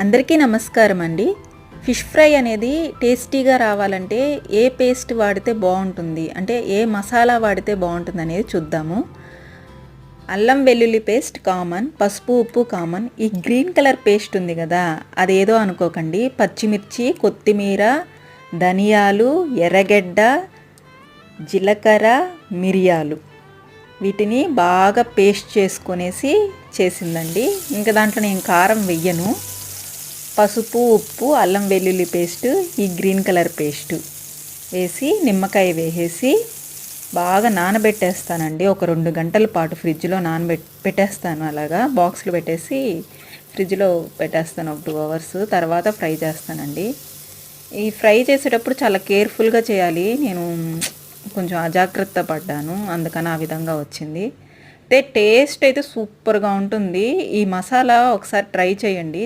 అందరికీ నమస్కారం అండి. ఫిష్ ఫ్రై అనేది టేస్టీగా రావాలంటే ఏ పేస్ట్ వాడితే బాగుంటుంది, అంటే ఏ మసాలా వాడితే బాగుంటుంది అనేది చూద్దాము. అల్లం వెల్లుల్లి పేస్ట్ కామన్, పసుపు ఉప్పు కామన్. ఈ గ్రీన్ కలర్ పేస్ట్ ఉంది కదా, అదేదో అనుకోకండి. పచ్చిమిర్చి, కొత్తిమీర, ధనియాలు, ఎర్రగడ్డ, జీలకర్ర, మిరియాలు వీటిని బాగా పేస్ట్ చేసుకొనేసి చేసిందండి. ఇంకా దాంట్లో నేను కారం వెయ్యను. పసుపు, ఉప్పు, అల్లం వెల్లుల్లి పేస్ట్, ఈ గ్రీన్ కలర్ పేస్ట్ వేసి నిమ్మకాయ వేసేసి బాగా నానబెట్టేస్తానండి. ఒక 2 గంటల పాటు ఫ్రిడ్జ్లో పెట్టేస్తాను. అలాగా బాక్స్లో పెట్టేసి ఫ్రిడ్జ్లో పెట్టేస్తాను ఒక 2 అవర్స్. తర్వాత ఫ్రై చేస్తానండి. ఈ ఫ్రై చేసేటప్పుడు చాలా కేర్ఫుల్గా చేయాలి. నేను కొంచెం అజాగ్రత్త పడ్డాను, అందుకని ఆ విధంగా వచ్చింది. టేస్ట్ అయితే సూపర్గా ఉంటుంది. ఈ మసాలా ఒకసారి ట్రై చేయండి.